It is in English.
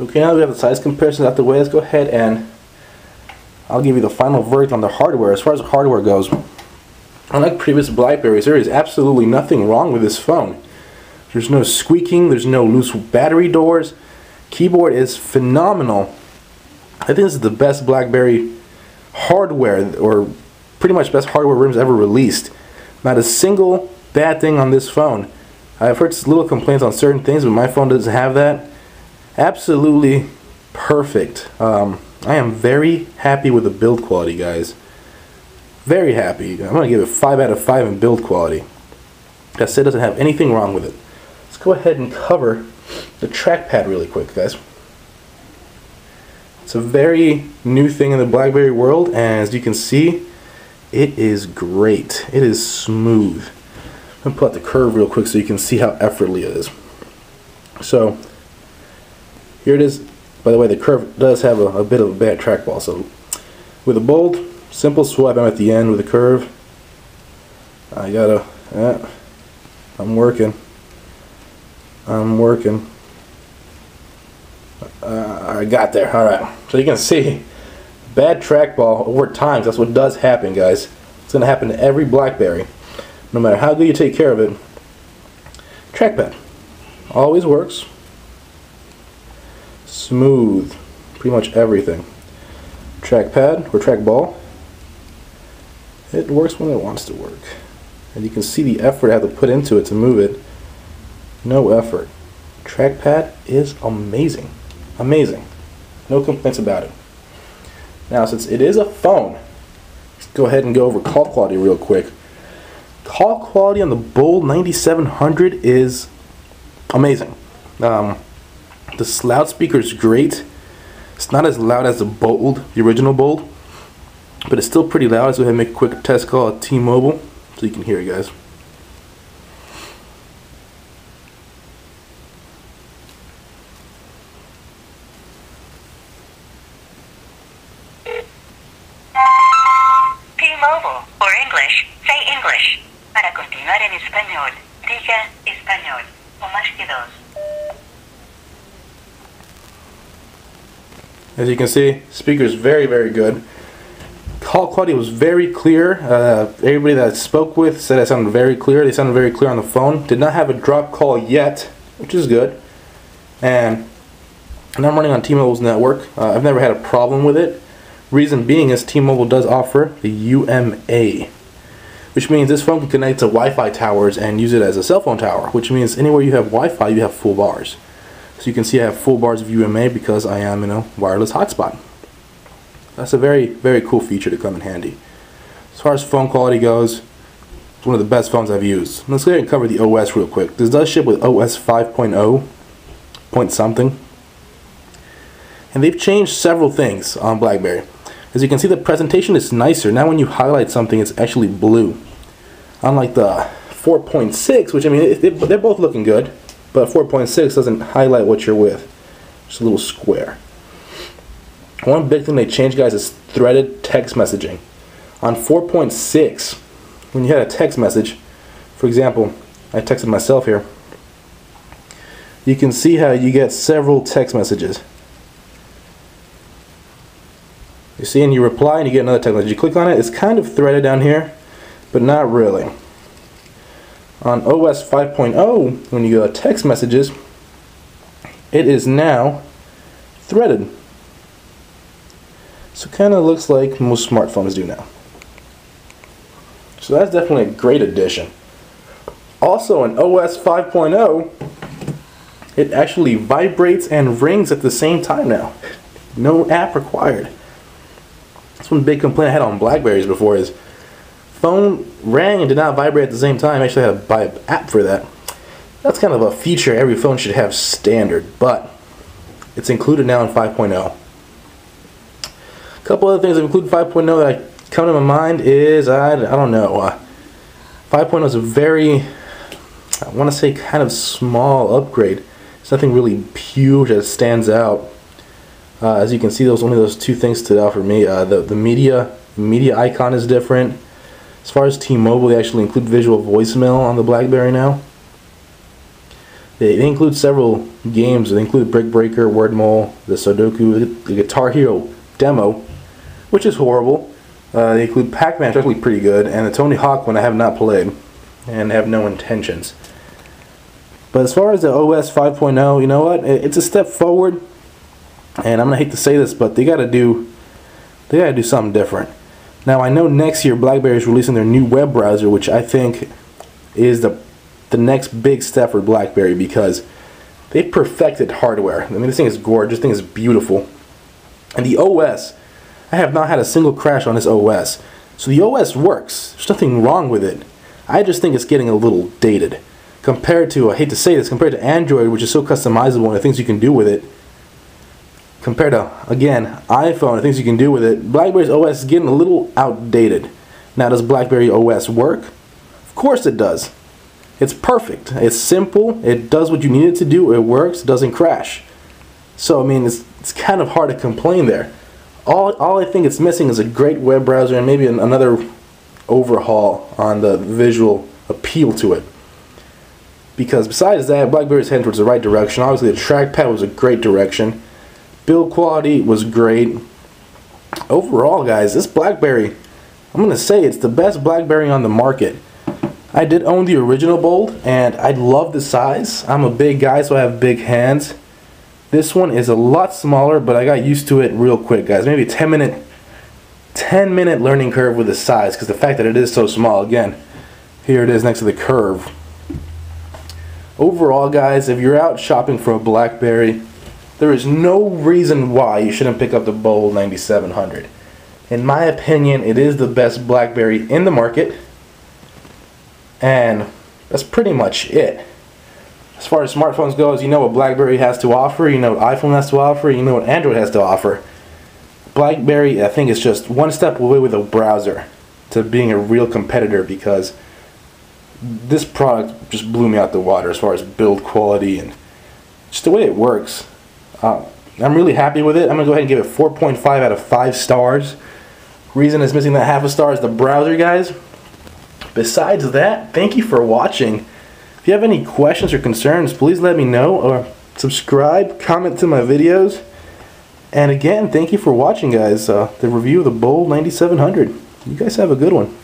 Okay, now we have the size comparison out the way. Let's go ahead and I'll give you the final verdict on the hardware. As far as the hardware goes, unlike previous Blackberries, there is absolutely nothing wrong with this phone. There's no squeaking, there's no loose battery doors. Keyboard is phenomenal. I think this is the best Blackberry hardware, or pretty much best hardware RIMs ever released. Not a single bad thing on this phone. I've heard little complaints on certain things, but my phone doesn't have that. Absolutely perfect. I am very happy with the build quality, guys. Very happy. I'm going to give it 5 out of 5 in build quality. That said, doesn't have anything wrong with it. Let's go ahead and cover the trackpad really quick, guys. It's a very new thing in the Blackberry world, and as you can see, it is great. It is smooth. I'm going to pull out the curve real quick so you can see how effortless it is. So, here it is. By the way, the curve does have a bit of a bad trackball. So, with a Bold, simple swipe. I'm at the end with a curve. I gotta, I'm working. I got there. Alright. So you can see, bad trackball over time. That's what does happen, guys. It's going to happen to every Blackberry. No matter how good you take care of it. Trackpad always works. Smooth. Pretty much everything. Trackpad or trackball. It works when it wants to work. And you can see the effort I have to put into it to move it. No effort. Trackpad is amazing. Amazing. No complaints about it. Now, since it is a phone, let's go ahead and go over call quality real quick. Call quality on the Bold 9700 is amazing. The loudspeaker is great. It's not as loud as the Bold, the original Bold, but it's still pretty loud. Let's go ahead and make a quick test call at T-Mobile so you can hear it, guys. T-Mobile, for English, say English. Para continuar en español, diga español, o más que dos. As you can see, speaker is very, very good. Call quality was very clear. Everybody that I spoke with said it sounded very clear. They sounded very clear on the phone. Did not have a drop call yet, which is good. And I'm running on T-Mobile's network. I've never had a problem with it. Reason being is T-Mobile does offer the UMA, which means this phone can connect to Wi-Fi towers and use it as a cell phone tower, which means anywhere you have Wi-Fi, you have full bars. So you can see I have full bars of UMA because I am in a wireless hotspot. That's a very, very cool feature to come in handy. As far as phone quality goes, it's one of the best phones I've used. Let's go ahead and cover the OS real quick. This does ship with OS 5.0 point something. And they've changed several things on Blackberry. As you can see, the presentation is nicer. Now when you highlight something, it's actually blue. Unlike the 4.6, which I mean, they're both looking good, but 4.6 doesn't highlight what you're with. Just a little square. One big thing they changed, guys, is threaded text messaging. On 4.6, when you had a text message, for example, I texted myself here, you can see how you get several text messages. You see, and you reply and you get another text message. You click on it, it's kind of threaded down here, but not really. On OS 5.0, when you go to text messages, it is now threaded. So it kind of looks like most smartphones do now. So that's definitely a great addition. Also in OS 5.0, it actually vibrates and rings at the same time now. No app required. That's one big complaint I had on Blackberries before, is phone rang and did not vibrate at the same time. I actually had to buy an app for that. That's kind of a feature every phone should have standard, but it's included now in 5.0. A couple other things that include 5.0 that come to my mind is, I don't know, 5.0 is a very, I want to say, kind of small upgrade. It's nothing really huge that stands out. As you can see, only those two things stood out for me. The media icon is different. As far as T-Mobile, they actually include visual voicemail on the Blackberry now. They include several games. They include Brick Breaker, Word Mole, the Sudoku, the Guitar Hero demo, which is horrible. They include Pac-Man, which is actually pretty good, and the Tony Hawk one I have not played and have no intentions. But as far as the OS 5.0, you know what? It's a step forward, and I'm gonna hate to say this, but they gotta do something different. Now I know next year BlackBerry is releasing their new web browser, which I think is the next big step for BlackBerry because they perfected hardware. I mean, this thing is gorgeous. This thing is beautiful, and the OS, I have not had a single crash on this OS. So the OS works. There's nothing wrong with it. I just think it's getting a little dated. Compared to, I hate to say this, compared to Android, which is so customizable and the things you can do with it, compared to, again, iPhone and the things you can do with it, BlackBerry's OS is getting a little outdated. Now, does BlackBerry OS work? Of course it does. It's perfect. It's simple. It does what you need it to do. It works. It doesn't crash. So, I mean, it's kind of hard to complain there. All I think it's missing is a great web browser and maybe another overhaul on the visual appeal to it. Because besides that, BlackBerry's heading towards the right direction. Obviously, the trackpad was a great direction. Build quality was great. Overall, guys, this BlackBerry, I'm going to say it's the best BlackBerry on the market. I did own the original Bold, and I love the size. I'm a big guy, so I have big hands. This one is a lot smaller, but I got used to it real quick, guys. Maybe a 10 minute learning curve with the size, because the fact that it is so small, again, here it is next to the curve. Overall, guys, if you're out shopping for a BlackBerry, there is no reason why you shouldn't pick up the Bold 9700. In my opinion, it is the best BlackBerry in the market, and that's pretty much it. As far as smartphones goes, you know what BlackBerry has to offer, you know what iPhone has to offer, you know what Android has to offer. BlackBerry, I think, is just one step away with a browser to being a real competitor, because this product just blew me out the water as far as build quality and just the way it works. I'm really happy with it. I'm going to go ahead and give it 4.5 out of 5 stars. Reason it's missing that half a star is the browser, guys. Besides that, thank you for watching. If you have any questions or concerns, please let me know, or subscribe, comment to my videos. And again, thank you for watching, guys. The review of the Bold 9700. You guys have a good one.